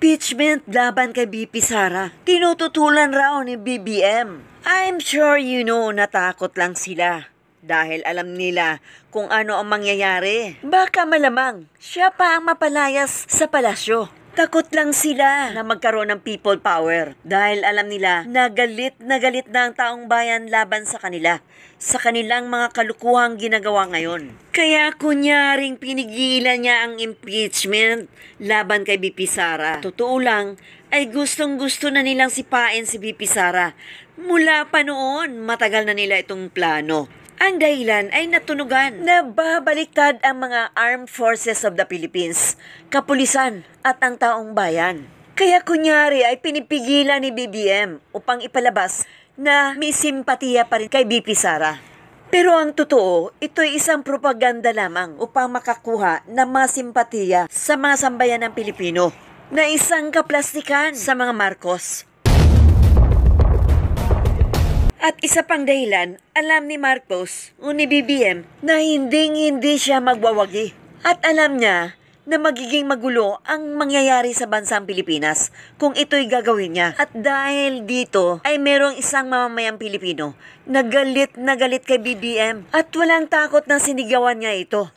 Impeachment laban kay BP Sara. Tinututulan raw ni BBM. I'm sure you know natakot lang sila. Dahil alam nila kung ano ang mangyayari. Baka malamang siya pa ang mapalayas sa palasyo. Takot lang sila na magkaroon ng people power dahil alam nila na galit na ang taong bayan laban sa kanila, sa kanilang mga kalukuhang ginagawa ngayon. Kaya kunyaring pinigilan niya ang impeachment laban kay BP Sara. Totoo lang ay gustong-gusto na nilang sipain si BP Sara. Mula pa noon, matagal na nila itong plano. Ang dahilan ay natunugan na babaliktad ang mga Armed Forces of the Philippines, kapulisan at ang taong bayan. Kaya kunyari ay pinipigilan ni BBM upang ipalabas na may simpatiya pa rin kay BP Sara. Pero ang totoo, ito ay isang propaganda lamang upang makakuha ng mga simpatiya sa mga sambayan ng Pilipino na isang kaplastikan sa mga Marcos. At isa pang dahilan, alam ni Marcos o ni BBM na hindi siya magwawagi. At alam niya na magiging magulo ang mangyayari sa bansang Pilipinas kung ito'y gagawin niya. At dahil dito ay merong isang mamamayang Pilipino na galit kay BBM at walang takot na sinigawan niya ito.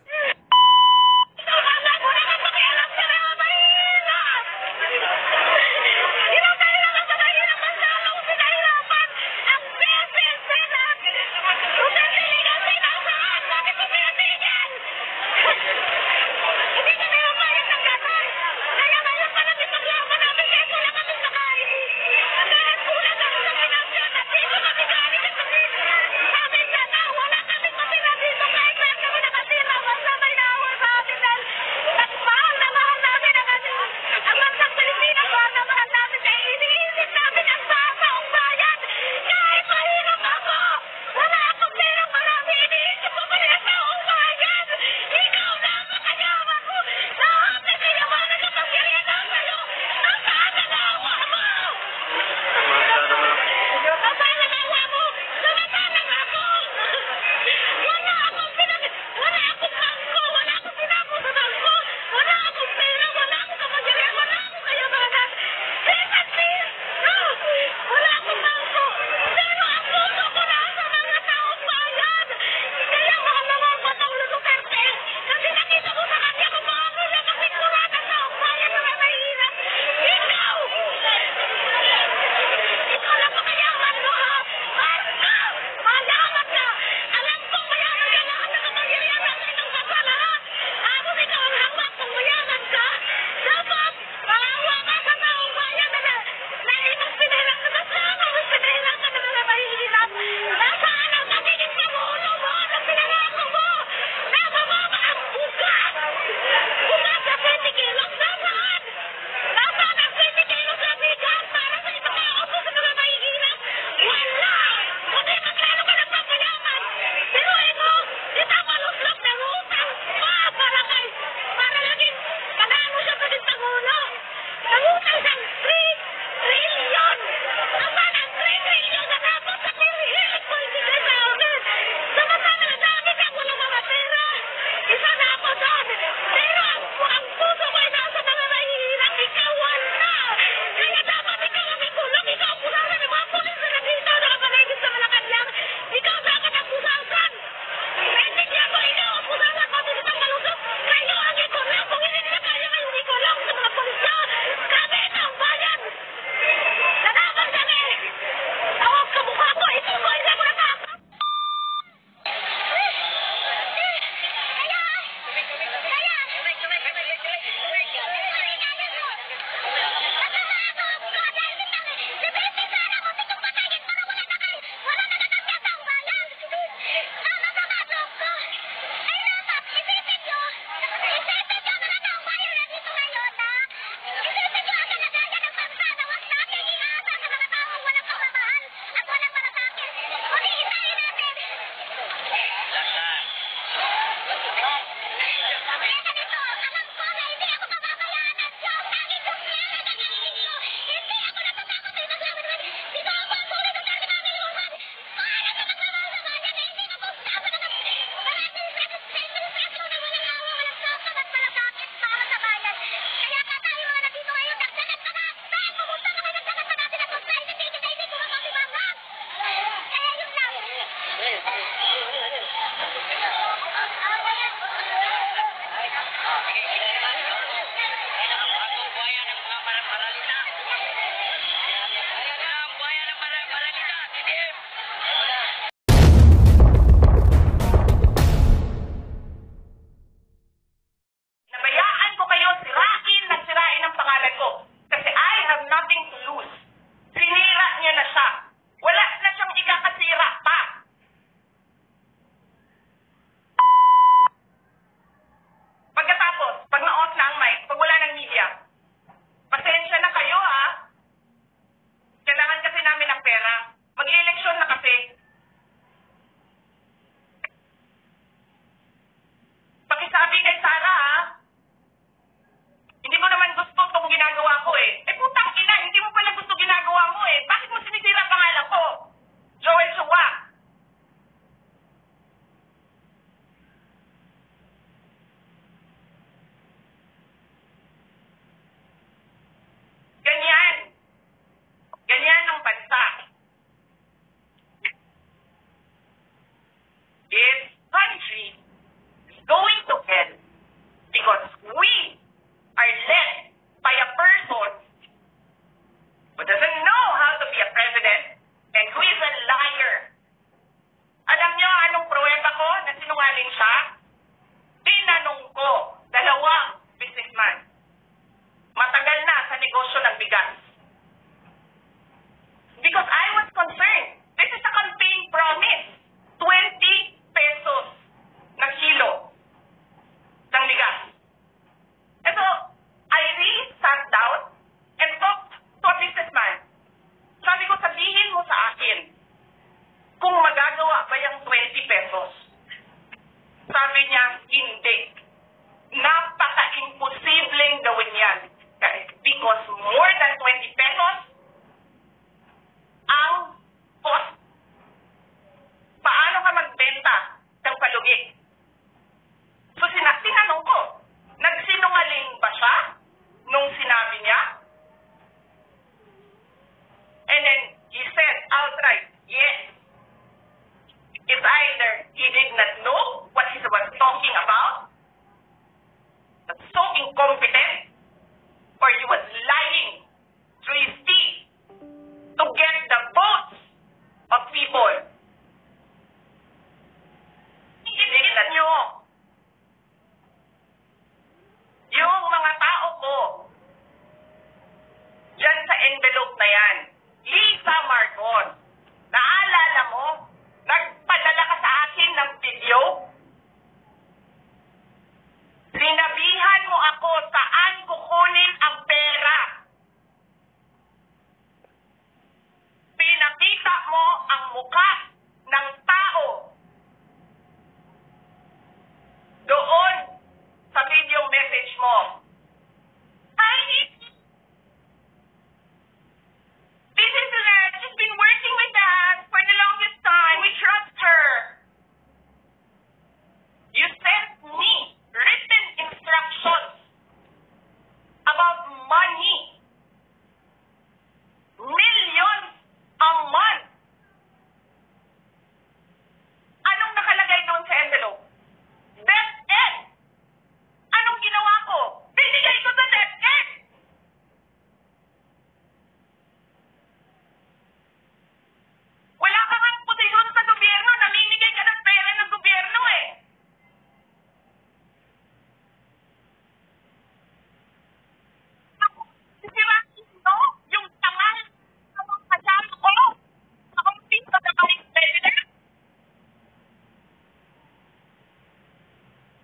sinungaling siya? Tinanong ko, dalawang businessman. Matagal na sa negosyo ng bigas. Because I was concerned. This is a campaign promise. 20 pesos na kilo ng bigas. And so, I really sat down and talked to a businessman. Sabi ko, sabihin mo sa akin kung magagawa ba yung 20 pesos. Sabi niya, hindi. Napaka-imposibleng gawin yan. Because more than 20 pesos ang cost. Paano ka magbenta ng palugi? So, tinanong ko, nagsinungaling ba siya nung sinabi niya? And then, he said outright, yes. It's either he did not know what he was talking about, so incompetent, or he was lying through his teeth to get the votes of people. Tingnan nyo, yung mga tao ko, dyan sa envelope na yan, Lisa Marcos, naalala mo, nagpadala ka sa akin ng video? Sinabihan mo ako saan kukunin ang pera. Pinakita mo ang muka ng tao doon sa video message mo. This is she's been working with us for the longest time. We trust her. You sent me written instructions about money. Millions a month. Anong nakalagay doon sa envelope? DepEd. Anong ginawa ko? Binigay ko sa DepEd. Wala ka nga posisyon sa gobyerno. Namimigay ka ng pera ng gobyerno eh. Di ba? No? Yung tangal sa mga kasama ko. Ako pito sa Vice President.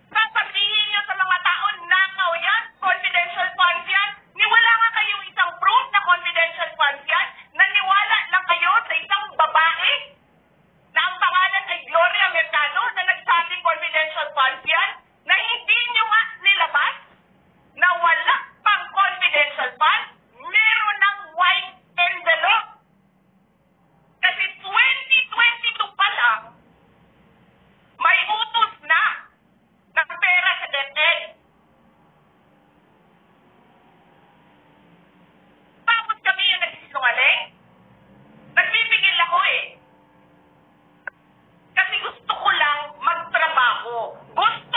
Sasabihin nyo sa mga tao, nakaw yan, confidential funds yan. Niwala nga kayong isang proof na confidential funds yan. Naniwala lang kayo sa isang babae na ang pangalan ay Gloria Mercado na nagsabing confidential funds yan na hindi nyo nga nilabas na wala pang confidential funds, meron ng white envelope. Kasi 2022 pa lang, may utos na ng pera sa DepEd. Tapos kami yung nagsisinungaling. Nagbibigil ako eh. Kasi gusto ko lang magtrabaho. Gusto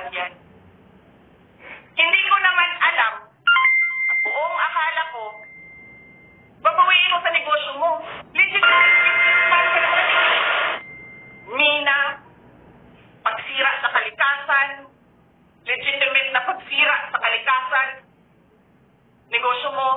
naman yan. Hindi ko naman alam. Ang buong akala ko, babawiin mo sa negosyo mo. Legitimate businessman ka naman eh. Mina, pagsira sa kalikasan, legitimate na pagsira sa kalikasan, negosyo mo,